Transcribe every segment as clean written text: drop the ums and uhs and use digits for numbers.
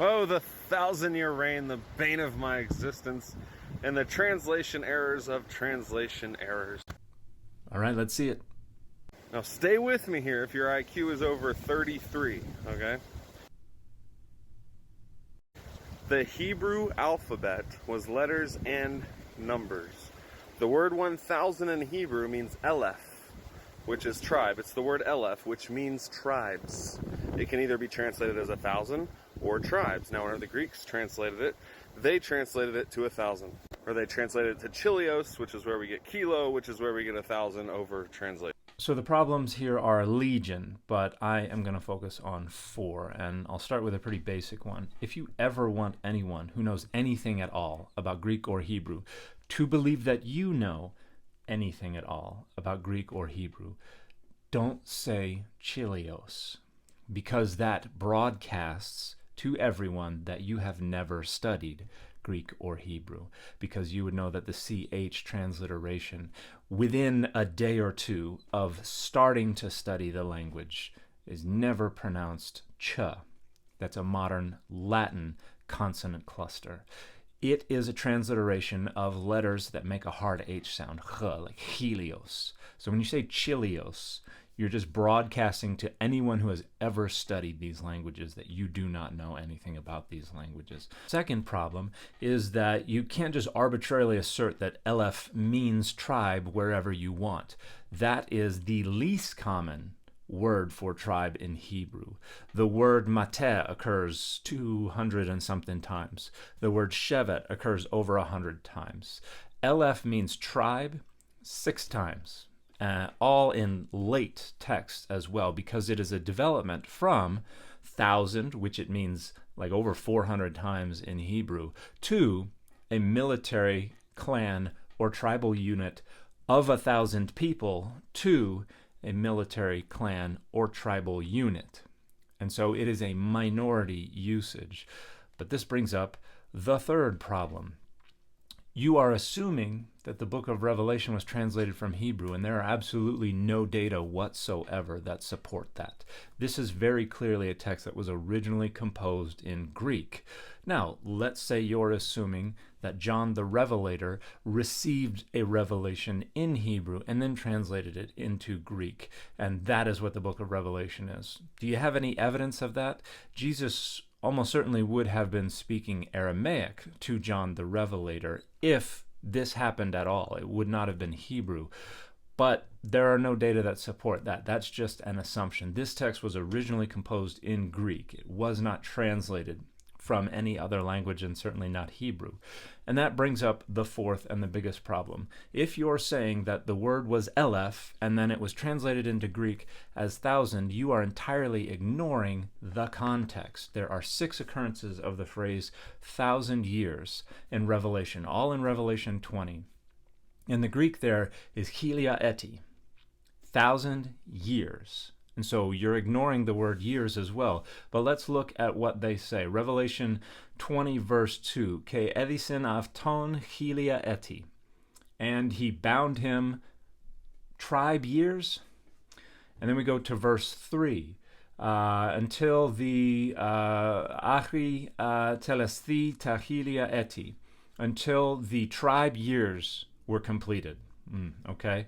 Oh, the 1,000-year reign, the bane of my existence, and the translation errors of translation errors. All right, let's see it. Now stay with me here if your IQ is over 33, okay? The Hebrew alphabet was letters and numbers. The word 1,000 in Hebrew means Aleph, which is tribe. It's the word Aleph, which means tribes. It can either be translated as 1,000 or tribes. Now, whenever the Greeks translated it, they translated it to 1,000. Or they translated it to chilios, which is where we get kilo, which is where we get 1,000 over translation. So the problems here are legion, but I am going to focus on 4, and I'll start with a pretty basic one. If you ever want anyone who knows anything at all about Greek or Hebrew to believe that you know anything at all about Greek or Hebrew, don't say chilios, because that broadcasts to everyone that you have never studied Greek or Hebrew, because you would know that the CH transliteration within a day or two of starting to study the language is never pronounced ch. That's a modern Latin consonant cluster. It is a transliteration of letters that make a hard H sound, ch, like helios. So when you say chilios, you're just broadcasting to anyone who has ever studied these languages that you do not know anything about these languages. Second problem is that you can't just arbitrarily assert that Aleph means tribe wherever you want. That is the least common word for tribe in Hebrew. The word mateh occurs 200 and something times. The word shevet occurs over 100 times. Aleph means tribe 6 times. All in late text as well, because it is a development from 1,000, which it means like over 400 times in Hebrew, to a military clan or tribal unit of 1,000 people to a military clan or tribal unit. And so it is a minority usage. But this brings up the third problem. You are assuming that the book of Revelation was translated from Hebrew, and there are absolutely no data whatsoever that support that. This is very clearly a text that was originally composed in Greek. Now, let's say you're assuming that John the Revelator received a revelation in Hebrew and then translated it into Greek, and that is what the book of Revelation is. Do you have any evidence of that? Jesus almost certainly would have been speaking Aramaic to John the Revelator if this happened at all. It would not have been Hebrew. But there are no data that support that. That's just an assumption. This text was originally composed in Greek. It was not translated from any other language, and certainly not Hebrew. And that brings up the fourth and the biggest problem. If you're saying that the word was Aleph and then it was translated into Greek as 1,000, you are entirely ignoring the context. There are 6 occurrences of the phrase 1,000 years in Revelation, all in Revelation 20. In the Greek there is hilia eti, 1,000 years. And so you're ignoring the word years as well. But let's look at what they say. Revelation 20 verse 2. Ke edison avton hilia eti. And he bound him tribe years. And then we go to verse 3. Until the achi telesthi tahilia eti. Until the tribe years were completed. Okay.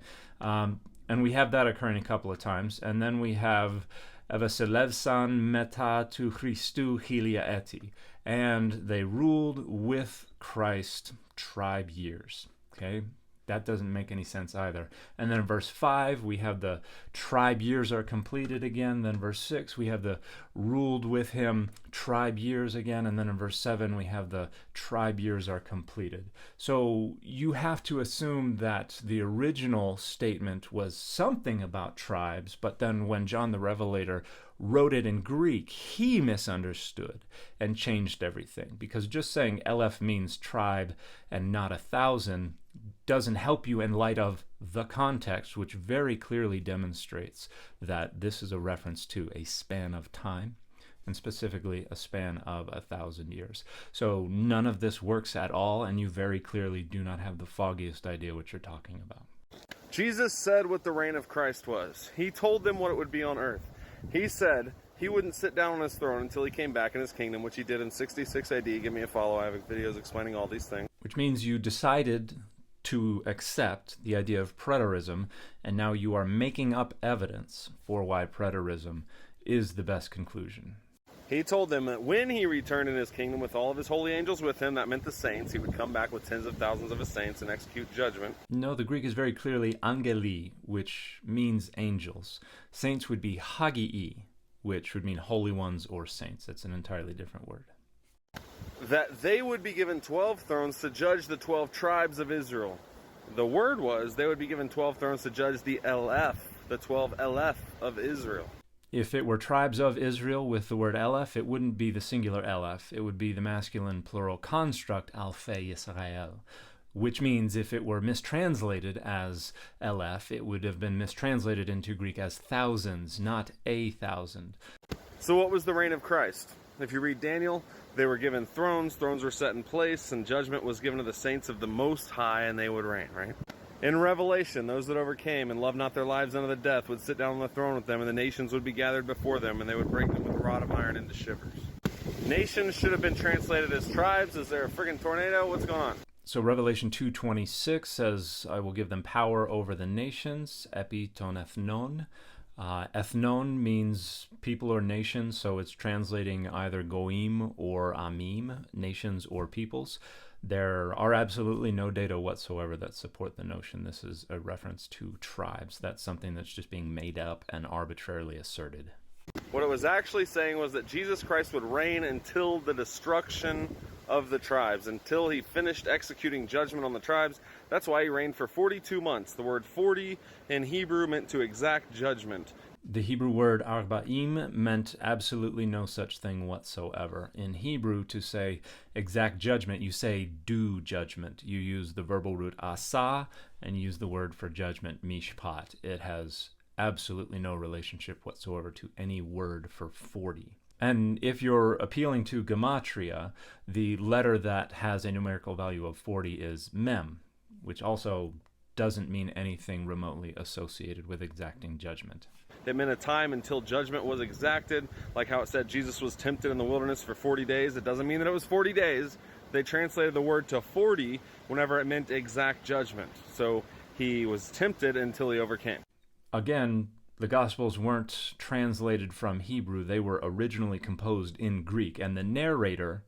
And we have that occurring a couple of times. And then we have Evaselevsan meta tu Christu hilia eti. And they ruled with Christ tribe years. Okay? That doesn't make any sense either. And then in verse 5, we have the tribe years are completed again. Then verse 6, we have the ruled with him tribe years again. And then in verse 7, we have the tribe years are completed. So you have to assume that the original statement was something about tribes, but then when John the Revelator wrote it in Greek, he misunderstood and changed everything. Because just saying Aleph means tribe and not 1,000 doesn't help you in light of the context, which very clearly demonstrates that this is a reference to a span of time, and specifically a span of 1,000 years. So none of this works at all, and you very clearly do not have the foggiest idea what you're talking about. Jesus said what the reign of Christ was. He told them what it would be on earth. He said he wouldn't sit down on his throne until he came back in his kingdom, which he did in 66 AD. Give me a follow. I have videos explaining all these things. Which means you decided to accept the idea of preterism, and now you are making up evidence for why preterism is the best conclusion. He told them that when he returned in his kingdom with all of his holy angels with him, that meant the saints, he would come back with tens of thousands of his saints and execute judgment. No, the Greek is very clearly angeli, which means angels. Saints would be hagii, which would mean holy ones or saints. It's an entirely different word. That they would be given 12 thrones to judge the 12 tribes of Israel. The word was they would be given 12 thrones to judge the 12 Eleph of Israel. If it were tribes of Israel with the word Eleph, it wouldn't be the singular Eleph. It would be the masculine plural construct Alfei Yisrael, which means if it were mistranslated as Eleph, it would have been mistranslated into Greek as thousands, not a thousand. So what was the reign of Christ? If you read Daniel, they were given thrones were set in place, and judgment was given to the saints of the Most High, and they would reign, right? In Revelation, those that overcame and loved not their lives unto the death would sit down on the throne with them, and the nations would be gathered before them, and they would break them with a rod of iron into shivers. Nations should have been translated as tribes. Is there a friggin' tornado? What's going on? So Revelation 2:26 says, I will give them power over the nations, epi ton ethnon. Ethnon means people or nations, so it's translating either goim or amim, nations or peoples. There are absolutely no data whatsoever that support the notion this is a reference to tribes. That's something that's just being made up and arbitrarily asserted. What it was actually saying was that Jesus Christ would reign until the destruction of the tribes, until he finished executing judgment on the tribes. That's why he reigned for 42 months. The word 40 in Hebrew meant to exact judgment. The Hebrew word arba'im meant absolutely no such thing whatsoever. In Hebrew, to say exact judgment, you say do judgment. You use the verbal root asa and use the word for judgment, mishpat. It has absolutely no relationship whatsoever to any word for 40. And if you're appealing to Gematria, the letter that has a numerical value of 40 is mem, which also doesn't mean anything remotely associated with exacting judgment. It meant a time until judgment was exacted, like how it said Jesus was tempted in the wilderness for 40 days. It doesn't mean that it was 40 days. They translated the word to 40 whenever it meant exact judgment. So he was tempted until he overcame. Again, the Gospels weren't translated from Hebrew. They were originally composed in Greek, and the narrator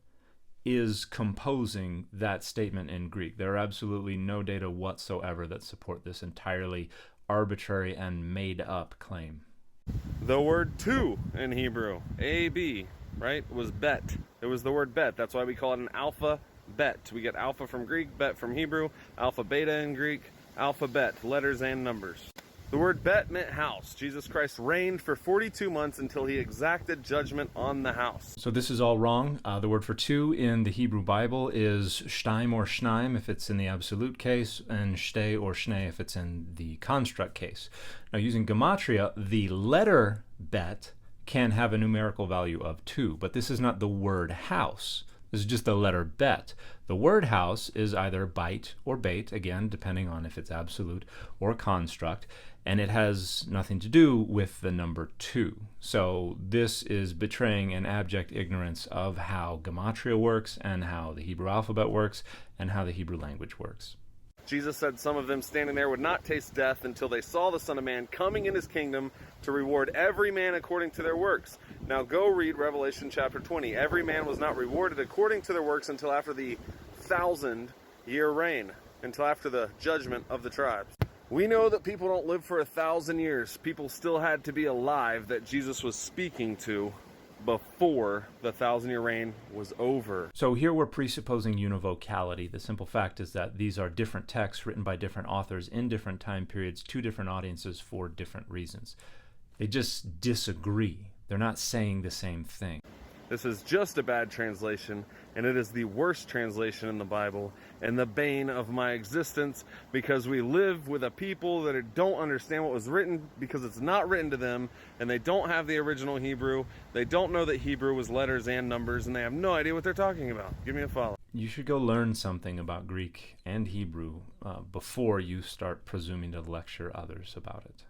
is composing that statement in Greek. There are absolutely no data whatsoever that support this entirely arbitrary and made-up claim. The word two in Hebrew, A-B, right, was bet. It was the word bet. That's why we call it an alphabet. We get alpha from Greek, bet from Hebrew, alpha, beta in Greek, alphabet, letters and numbers. The word bet meant house. Jesus Christ reigned for 42 months until he exacted judgment on the house. So this is all wrong. The word for two in the Hebrew Bible is shtaim or shnaim if it's in the absolute case, and shtei or shnei if it's in the construct case. Now using Gematria, the letter bet can have a numerical value of 2, but this is not the word house. This is just the letter bet. The word house is either bite or bait, again, depending on if it's absolute or construct, and it has nothing to do with the number 2. So this is betraying an abject ignorance of how Gematria works and how the Hebrew alphabet works and how the Hebrew language works. Jesus said some of them standing there would not taste death until they saw the Son of Man coming in his kingdom to reward every man according to their works. Now go read Revelation chapter 20. Every man was not rewarded according to their works until after the 1,000-year reign, until after the judgment of the tribes. We know that people don't live for 1,000 years. People still had to be alive that Jesus was speaking to before the 1,000-year reign was over. So here we're presupposing univocality. The simple fact is that these are different texts written by different authors in different time periods to different audiences for different reasons. They just disagree. They're not saying the same thing. This is just a bad translation, and it is the worst translation in the Bible and the bane of my existence, because we live with a people that don't understand what was written because it's not written to them, and they don't have the original Hebrew. They don't know that Hebrew was letters and numbers, and they have no idea what they're talking about. Give me a follow. You should go learn something about Greek and Hebrew before you start presuming to lecture others about it.